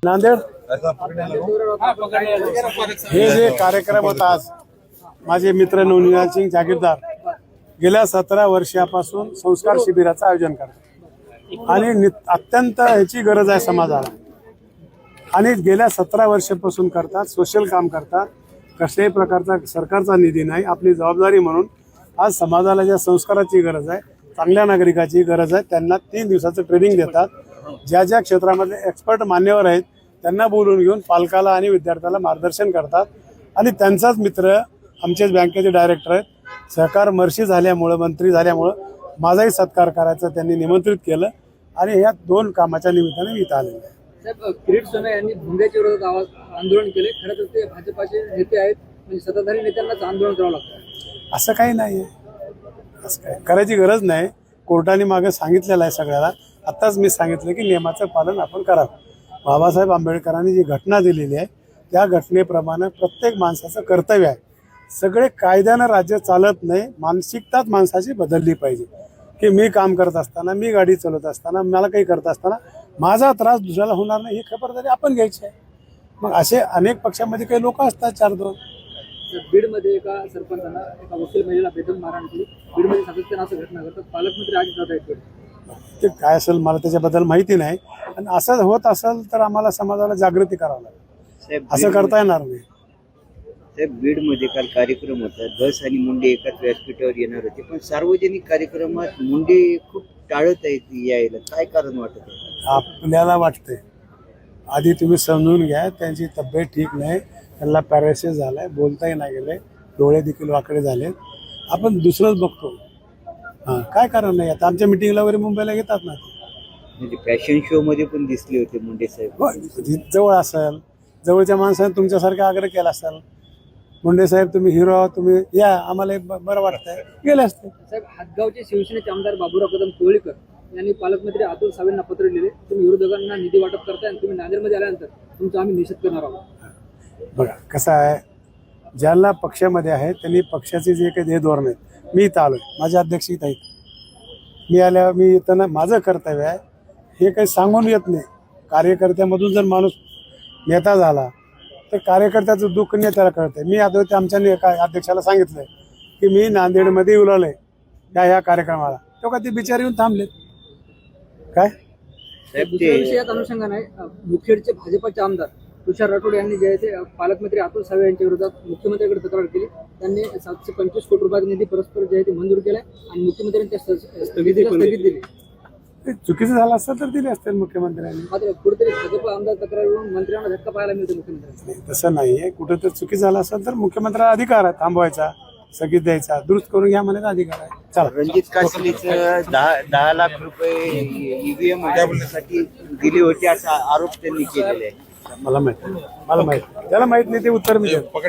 नांदेड हे जे कार्यक्रम होता आज माझे मित्र नवनीत सिंग जागीरदार गेल्या 17 वर्षापासून संस्कार शिबिराचं आयोजन करतात आणि अत्यंत ह्याची गरज आहे समाजाला आणि गेल्या 17 वर्षापासून करतात, सोशल काम करतात. कसल्याही प्रकारचा सरकारचा निधी नाही. आपली जबाबदारी म्हणून आज समाजाला ज्या संस्काराची गरज आहे, चांगल्या नागरिकाची गरज आहे, त्यांना 3 दिवसाचं ट्रेनिंग देतात. ज्या ज्या क्षेत्रामध्ये एक्सपर्ट मान्यवर आहेत त्यांना बोलून घेऊन पालकाला आणि विद्यार्थ्याला मार्गदर्शन करतात. आणि त्यांचाच मित्र आमच्याच बँकेचे डायरेक्टर आहेत. सहकार मर्शी झाल्यामुळं, मंत्री झाल्यामुळं माझाही सत्कार करायचं त्यांनी निमंत्रित केलं आणि ह्या 2 कामाच्या निमित्ताने मी इथं आलेलो आहे. साहेब, किरीट सोमय्या यांनी भुंग्याच्या विरोधात आंदोलन केले. खरं तर ते भाजपाचे नेते आहेत, म्हणजे सत्ताधारी नेत्यांनाच आंदोलन करावं लागतं. असं काही नाही आहे, असं काय करायची गरज नाही. कोर्टाने मागे सांगितलेलं आहे सगळ्याला. आत्ताच मी सांगितलं की नियमाचं पालन आपण करावं. बाबासाहेब आंबेडकरांनी जी घटना दिलेली आहे त्या घटनेप्रमाणे प्रत्येक माणसाचं कर्तव्य आहे. सगळे कायद्यानं राज्य चालत नाही. मानसिकताच माणसाची बदलली पाहिजे की मी काम करत असताना, मी गाडी चालवत असताना, मला काही करत असताना माझा त्रास दुसऱ्याला होणार नाही ही खबरदारी आपण घ्यायची आहे. मग असे अनेक पक्षामध्ये काही लोक असतात 4-2. बीडमध्ये एका सरपंचांना एका वकील महिलेला बेदम मारहाण केली. बीडमध्ये सातत्यानं असं घटना घडतात. पालकमंत्री अजितदादा आहेत. ते काय असेल मला त्याच्याबद्दल माहिती नाही. आणि असं होत असेल तर आम्हाला समाजाला जागृती करावं लागेल. असं करता येणार नाही. बीडमध्ये काल कार्यक्रम होता. धस आणि मुंडे एकाच व्यासपीठावर येणार होते, पण सार्वजनिक कार्यक्रमात मुंडे खूप टाळत आहेत यायला. काय कारण वाटत आहे? आपल्याला वाटतंय आधी तुम्ही समजून घ्या. त्यांची तब्येत ठीक नाही, त्यांना पॅरालिसिस झालाय, बोलताही नाही गेले, डोळे देखील वाकडे झाले. आपण दुसरंच बघतो. हां, काय कारण नाही. आता आमच्या मिटिंगला वगैरे मुंबईला घेतात ना. म्हणजे फॅशन शो मध्ये पण दिसले होते मुंडे साहेब. जवळ असेल, जवळच्या माणसाने तुमच्यासारखा आग्रह केला असेल, मुंडे साहेब तुम्ही हिरो आहात, तुम्ही या, आम्हाला बरं वाटतंय, गेले असते. साहेब, हातगावचे शिवसेनेचे आमदार बाबूराव कदम कोळीकर यांनी पालकमंत्री अतुल सावेंना पत्र लिहिले. तुम्ही विरोधकांना निधी वाटप करताय आणि तुम्ही नांदेडमध्ये आल्यानंतर तुमचा आम्ही निषेध करणार आहोत. बघा कसं आहे, ज्यांना पक्षामध्ये आहे त्यांनी पक्षाचे जे काही धोरण आहेत. मी इथं आलोय, माझे अध्यक्ष इथं आहेत. मी आल्यावर मी येताना माझं कर्तव्य आहे, हे काही सांगून येत नाही. कार्यकर्त्यामधून जर माणूस नेता झाला तर कार्यकर्त्याचं दुःख नेत्याला कळतंय. मी आता आमच्या अध्यक्षाला सांगितलंय की मी नांदेडमध्ये उलालोय ह्या कार्यक्रमाला. तो का ते बिचारे येऊन थांबलेत काय. दुसऱ्या विषयात अनुषंगाने मुखेडचे भाजपाचे आमदार तुषार राठोड यांनी जे आहे ते पालकमंत्री अतुल सावे यांच्या विरोधात मुख्यमंत्र्यांकडे तक्रार केली. त्यांनी 725 कोटी रुपयाचा निधी परस्पर जे आहे ते मंजूर केलाय आणि मुख्यमंत्र्यांनी त्या स्थगिती दिली. चुकीचं झालं असतं तर दिले असतील मुख्यमंत्र्यांनी. मात्र कुठेतरी भाजप आमदार तक्रारीवरून मंत्र्यांना धक्का पाहायला मिळतो मुख्यमंत्र्यांना. तसं नाहीये. कुठं तर चुकी झालं असेल तर मुख्यमंत्र्यांना अधिकार आहे थांबवायचा, स्थगित द्यायचा, दुरुस्त करून घ्या म्हणायचा अधिकार आहे. चला. रणजित कासलेचं 10 लाख रुपये ईव्हीएम साठी दिले होते असा आरोप त्यांनी केलेला आहे. मला माहिती त्याला माहित नाही, ते उत्तर मी देतो.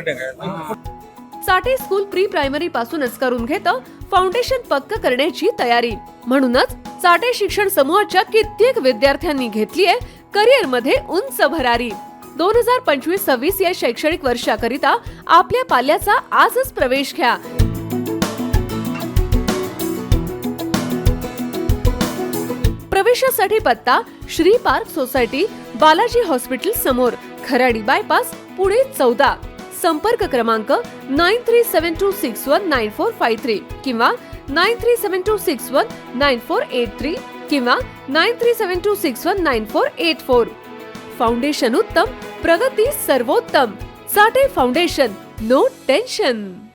साठे स्कूल प्री प्रायमरी पासूनच करून घेतं फाउंडेशन पक्क करण्याची तयारी. म्हणूनच साठे शिक्षण समूहाच्या कित्येक विद्यार्थ्यांनी घेतलीये करिअर मध्ये उंच भरारी. 2025-26 या शैक्षणिक वर्षाकरिता आपल्या पाल्याचा आजच प्रवेश घ्या. प्रवेशासाठी पत्ता Shri park society, Balaji hospital समोर, खराडी बायपास, पुणे 14. संपर्क क्रमांक 9372619453 किंवा 9372619483 किंवा 9372619484. फाउंडेशन उत्तम, प्रगती सर्वोत्तम. साठे फाउंडेशन, नो टेन्शन.